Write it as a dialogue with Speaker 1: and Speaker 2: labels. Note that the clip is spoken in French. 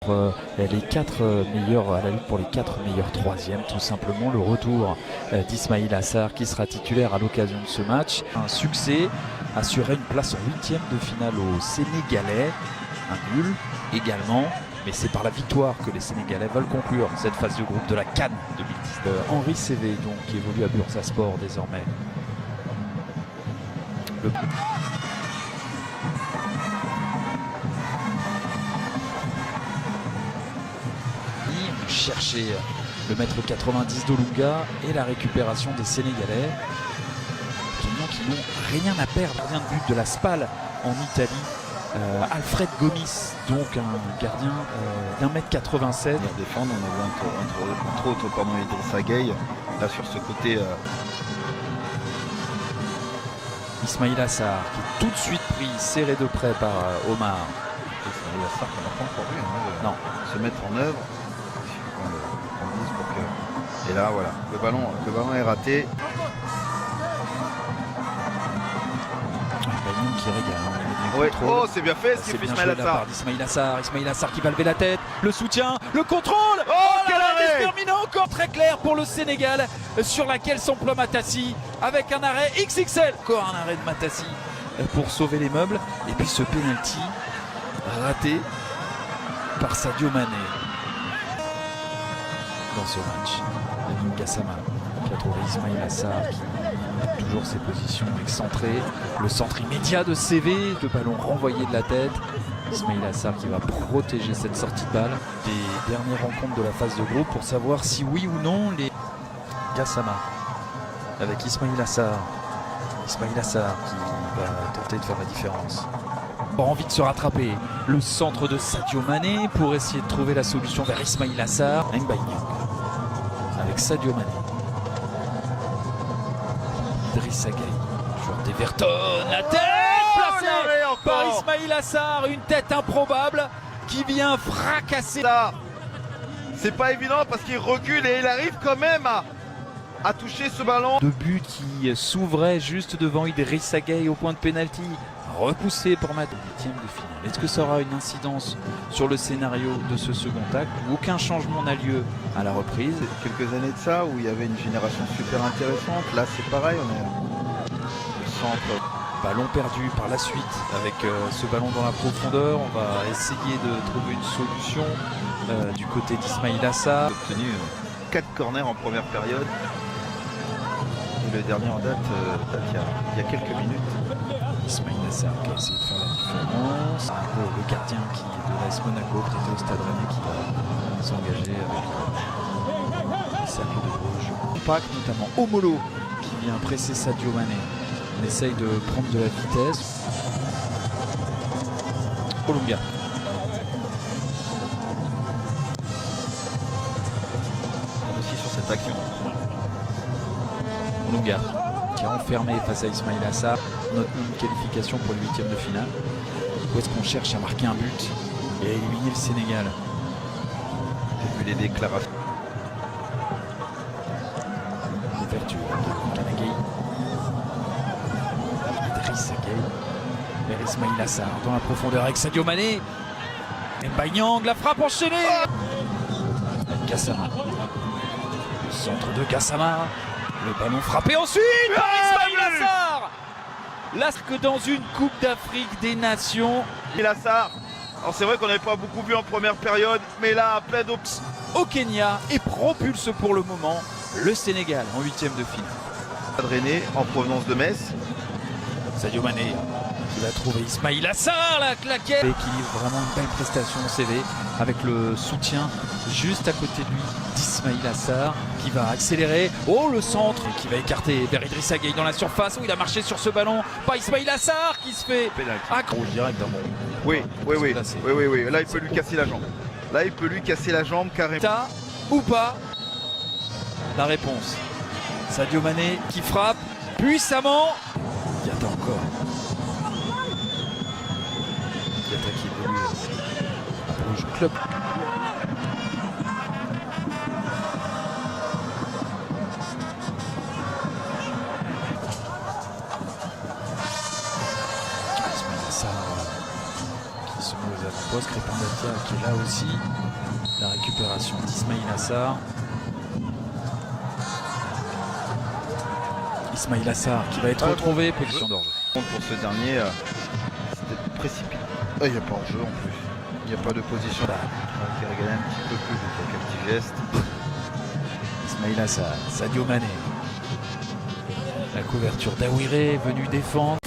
Speaker 1: pour les 4 meilleurs, à la lutte pour les 4 meilleurs troisièmes, tout simplement. Le retour d'Ismail Assar qui sera titulaire à l'occasion de ce match. Un succès, assurer une place en 8e de finale aux Sénégalais. Un nul également, mais c'est par la victoire que les Sénégalais veulent conclure cette phase de groupe de la CAN 2019. Henri Cévé, donc, qui évolue à Bursaspor désormais. Chercher le mètre 90 d'Olunga et la récupération des Sénégalais qui n'ont rien à perdre. Gardien de but de la SPAL en Italie, Alfred Gomis, donc un gardien d'1m87.
Speaker 2: À défendre, on a vu entre autres Idrissa Gueye là sur ce côté.
Speaker 1: Ismail Assar qui est tout de suite pris, serré de près par Omar.
Speaker 2: Ismail Assar qu'on n'a pas encore vu
Speaker 1: non.
Speaker 2: Se mettre en œuvre. Et là voilà, le ballon est raté.
Speaker 1: Qui régale.
Speaker 2: Ouais. Oh, c'est bien fait ce qu'il fait Ismail Assar.
Speaker 1: Ismail Assar qui va lever la tête, le soutien, le contrôle.
Speaker 2: Oh, quel arrêt
Speaker 1: terminant encore très clair pour le Sénégal sur laquelle s'emploie Matassi avec un arrêt XXL. Encore un arrêt de Matassi pour sauver les meubles. Et puis ce penalty raté par Sadio Mané dans ce match. Lamine Gassama qui a trouvé Ismail Assar qui a toujours ses positions excentrées. Le centre immédiat de CV, le ballon renvoyé de la tête. Ismail Assar qui va protéger cette sortie de balle. Des dernières rencontres de la phase de groupe pour savoir si oui ou non les Gassama avec Ismail Assar. Ismail Assar qui va tenter de faire la différence. Envie de se rattraper. Le centre de Sadio Mané pour essayer de trouver la solution vers Ismail Assar. Mbaye avec Sadio Mané. Idrissa Gueye, joueur d'Everton, la tête placée par Ismail Assar, une tête improbable qui vient fracasser.
Speaker 2: C'est pas évident parce qu'il recule et il arrive quand même à toucher ce ballon.
Speaker 1: Deux buts qui s'ouvraient juste devant Idrissa Gueye au point de pénalty, repoussé pour mettre le 8e de finale. Est-ce que ça aura une incidence sur le scénario de ce second acte? Aucun changement n'a lieu à la reprise.
Speaker 2: Quelques années de ça où il y avait une génération super intéressante. Là c'est pareil, on est au centre.
Speaker 1: Ballon perdu par la suite avec ce ballon dans la profondeur. On va essayer de trouver une solution du côté d'Ismail Assar.
Speaker 2: Obtenu 4 corners en première période. Et le dernier en date, il y a quelques minutes.
Speaker 1: Ismail Assar qui a essayé de faire la différence. Le gardien qui est de l'AS Monaco, prêté au Stade Rennais, qui va s'engager avec le cercle de Bruges. Compact, notamment Omolo qui vient presser Sadio Mané. On essaye de prendre de la vitesse. Olunga.
Speaker 2: Aussi sur cette action.
Speaker 1: Olunga qui a enfermé face à Ismail Assar. Notre qualification pour le 8e de finale. Où est-ce qu'on cherche à marquer un but et à éliminer le Sénégal?
Speaker 2: J'ai vu les déclarations.
Speaker 1: L'ouverture de Kanagay. Idrissa Gueye vers Ismail Assar dans la profondeur avec Sadio Mané. Mbaye Niang, la frappe enchaînée. Gassama. Le centre de Gassama. Le ballon frappé ensuite par Ismail Assar. Là que dans une Coupe d'Afrique des Nations.
Speaker 2: Ismail Assar. Alors c'est vrai qu'on n'avait pas beaucoup vu en première période, mais là plein d'options
Speaker 1: au Kenya et propulse pour le moment le Sénégal en 8e de finale.
Speaker 2: Rennais en provenance de Metz.
Speaker 1: Sadio Mané qui va trouver Ismail Assar, la claquette. Équilibre vraiment une belle prestation au CV avec le soutien juste à côté de lui d'Ismail Assar qui va accélérer. Oh, le centre qui va écarter vers Idrissa Gueye dans la surface où il a marché sur ce ballon. Pas Ismail Assar qui se fait accro direct dans mon.
Speaker 2: Oui. Là il peut lui casser la jambe. Là il peut lui casser la jambe carrément.
Speaker 1: Ou pas? La réponse. Sadio Mané qui frappe puissamment. Il y a encore. Diata qui évolue à Bruges Club. Ismail Assar qui se met aux poste. Crépin Datia qui est là aussi. La récupération d'Ismail Assar. Ismail Assar qui va être retrouvé. Position d'hors-jeu.
Speaker 2: Pour ce dernier, c'était précipité. Il n'y a pas hors-jeu en plus. Il n'y a pas de position. Qui a régalé un petit peu plus de quelques petits gestes.
Speaker 1: Ismail Assar, Sadio Mané. La couverture d'Aouiré venu défendre.